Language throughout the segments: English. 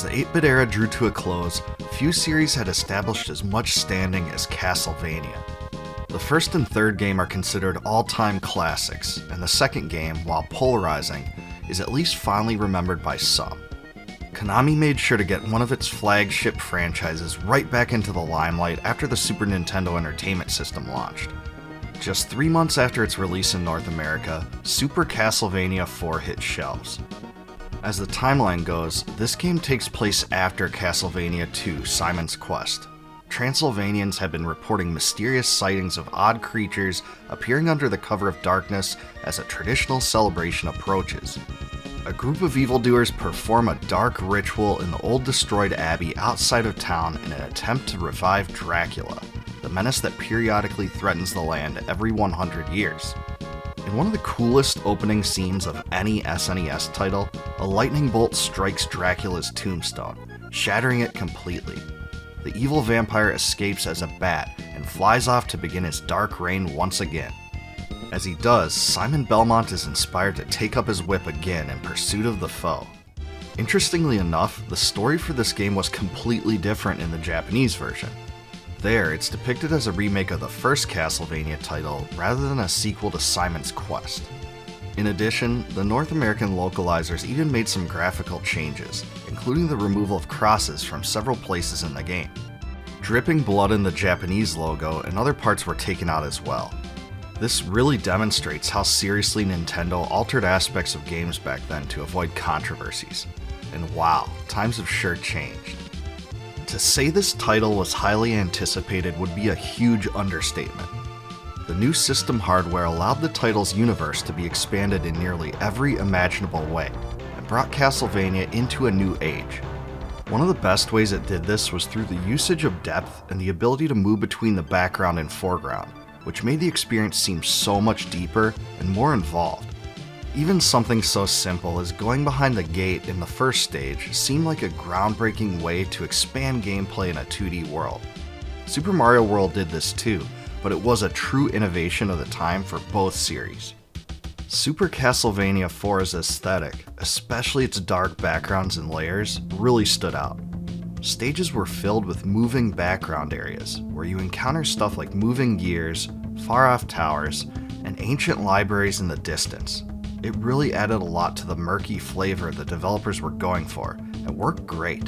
As the 8-bit era drew to a close, few series had established as much standing as Castlevania. The first and third game are considered all-time classics, and the second game, while polarizing, is at least fondly remembered by some. Konami made sure to get one of its flagship franchises right back into the limelight after the Super Nintendo Entertainment System launched. Just 3 months after its release in North America, Super Castlevania 4 hit shelves. As the timeline goes, this game takes place after Castlevania 2: Simon's Quest. Transylvanians have been reporting mysterious sightings of odd creatures appearing under the cover of darkness as a traditional celebration approaches. A group of evildoers perform a dark ritual in the old destroyed abbey outside of town in an attempt to revive Dracula, the menace that periodically threatens the land every 100 years. In one of the coolest opening scenes of any SNES title, a lightning bolt strikes Dracula's tombstone, shattering it completely. The evil vampire escapes as a bat and flies off to begin his dark reign once again. As he does, Simon Belmont is inspired to take up his whip again in pursuit of the foe. Interestingly enough, the story for this game was completely different in the Japanese version. There, it's depicted as a remake of the first Castlevania title rather than a sequel to Simon's Quest. In addition, the North American localizers even made some graphical changes, including the removal of crosses from several places in the game. Dripping blood in the Japanese logo and other parts were taken out as well. This really demonstrates how seriously Nintendo altered aspects of games back then to avoid controversies. And wow, times have sure changed. To say this title was highly anticipated would be a huge understatement. The new system hardware allowed the title's universe to be expanded in nearly every imaginable way, and brought Castlevania into a new age. One of the best ways it did this was through the usage of depth and the ability to move between the background and foreground, which made the experience seem so much deeper and more involved. Even something so simple as going behind the gate in the first stage seemed like a groundbreaking way to expand gameplay in a 2D world. Super Mario World did this too, but it was a true innovation of the time for both series. Super Castlevania 4's aesthetic, especially its dark backgrounds and layers, really stood out. Stages were filled with moving background areas, where you encounter stuff like moving gears, far-off towers, and ancient libraries in the distance. It really added a lot to the murky flavor the developers were going for, and worked great.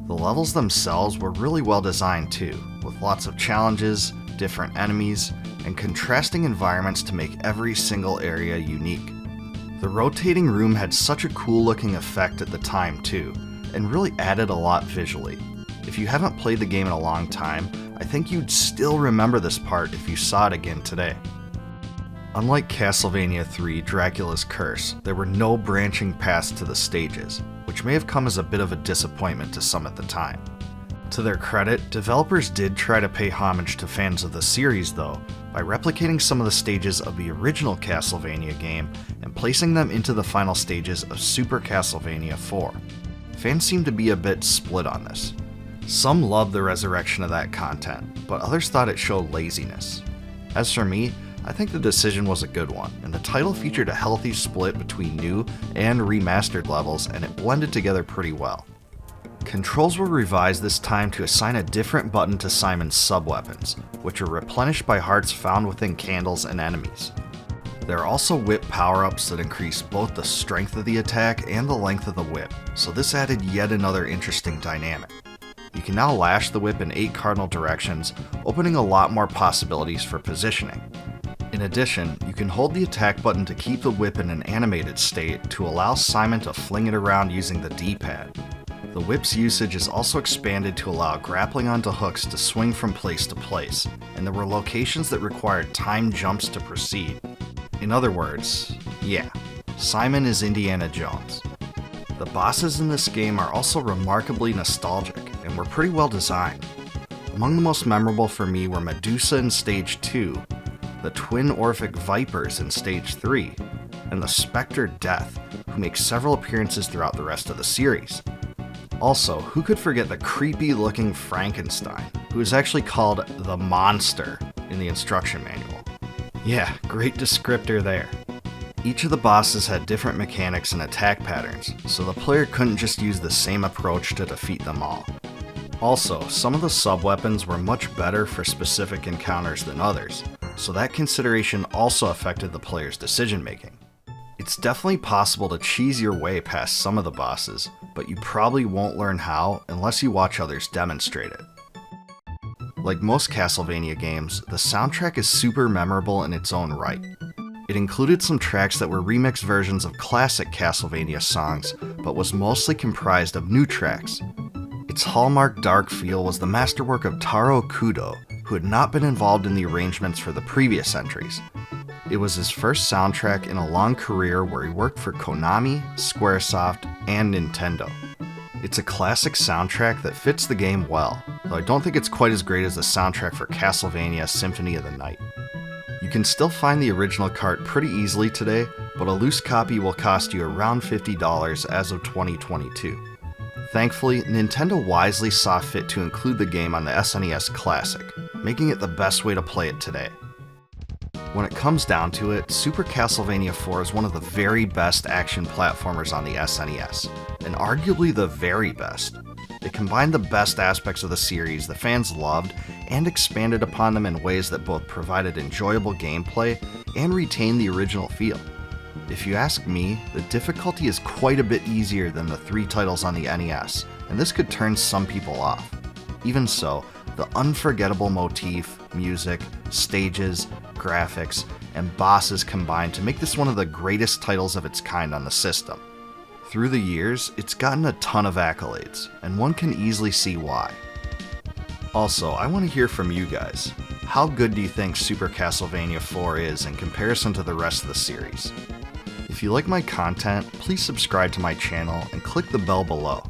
The levels themselves were really well designed too, with lots of challenges, different enemies, and contrasting environments to make every single area unique. The rotating room had such a cool looking effect at the time too, and really added a lot visually. If you haven't played the game in a long time, I think you'd still remember this part if you saw it again today. Unlike Castlevania 3: Dracula's Curse, there were no branching paths to the stages, which may have come as a bit of a disappointment to some at the time. To their credit, developers did try to pay homage to fans of the series though, by replicating some of the stages of the original Castlevania game and placing them into the final stages of Super Castlevania 4. Fans seem to be a bit split on this. Some loved the resurrection of that content, but others thought it showed laziness. As for me, I think the decision was a good one, and the title featured a healthy split between new and remastered levels, and it blended together pretty well. Controls were revised this time to assign a different button to Simon's sub-weapons, which are replenished by hearts found within candles and enemies. There are also whip power-ups that increase both the strength of the attack and the length of the whip, so this added yet another interesting dynamic. You can now lash the whip in 8 cardinal directions, opening a lot more possibilities for positioning. In addition, you can hold the attack button to keep the whip in an animated state to allow Simon to fling it around using the D-pad. The whip's usage is also expanded to allow grappling onto hooks to swing from place to place, and there were locations that required timed jumps to proceed. In other words, yeah, Simon is Indiana Jones. The bosses in this game are also remarkably nostalgic, and were pretty well designed. Among the most memorable for me were Medusa in Stage 2, the twin Orphic Vipers in Stage 3, and the Spectre Death, who makes several appearances throughout the rest of the series. Also, who could forget the creepy looking Frankenstein, who is actually called the Monster in the instruction manual. Yeah, great descriptor there. Each of the bosses had different mechanics and attack patterns, so the player couldn't just use the same approach to defeat them all. Also, some of the sub-weapons were much better for specific encounters than others, so that consideration also affected the player's decision making. It's definitely possible to cheese your way past some of the bosses, but you probably won't learn how unless you watch others demonstrate it. Like most Castlevania games, the soundtrack is super memorable in its own right. It included some tracks that were remixed versions of classic Castlevania songs, but was mostly comprised of new tracks. Its hallmark dark feel was the masterwork of Taro Kudo, who had not been involved in the arrangements for the previous entries. It was his first soundtrack in a long career where he worked for Konami, Squaresoft, and Nintendo. It's a classic soundtrack that fits the game well, though I don't think it's quite as great as the soundtrack for Castlevania Symphony of the Night. You can still find the original cart pretty easily today, but a loose copy will cost you around $50 as of 2022. Thankfully, Nintendo wisely saw fit to include the game on the SNES Classic, making it the best way to play it today. When it comes down to it, Super Castlevania 4 is one of the very best action platformers on the SNES, and arguably the very best. It combined the best aspects of the series the fans loved and expanded upon them in ways that both provided enjoyable gameplay and retained the original feel. If you ask me, the difficulty is quite a bit easier than the 3 titles on the NES, and this could turn some people off. Even so, the unforgettable motif, music, stages, graphics, and bosses combined to make this one of the greatest titles of its kind on the system. Through the years, it's gotten a ton of accolades, and one can easily see why. Also, I want to hear from you guys. How good do you think Super Castlevania 4 is in comparison to the rest of the series? If you like my content, please subscribe to my channel and click the bell below.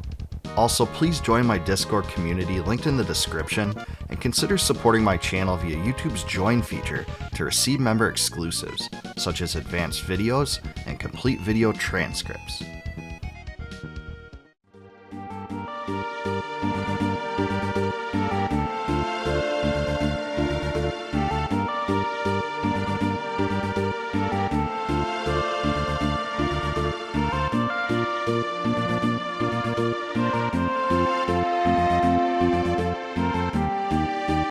Also, please join my Discord community linked in the description, and consider supporting my channel via YouTube's Join feature to receive member exclusives, such as advanced videos and complete video transcripts.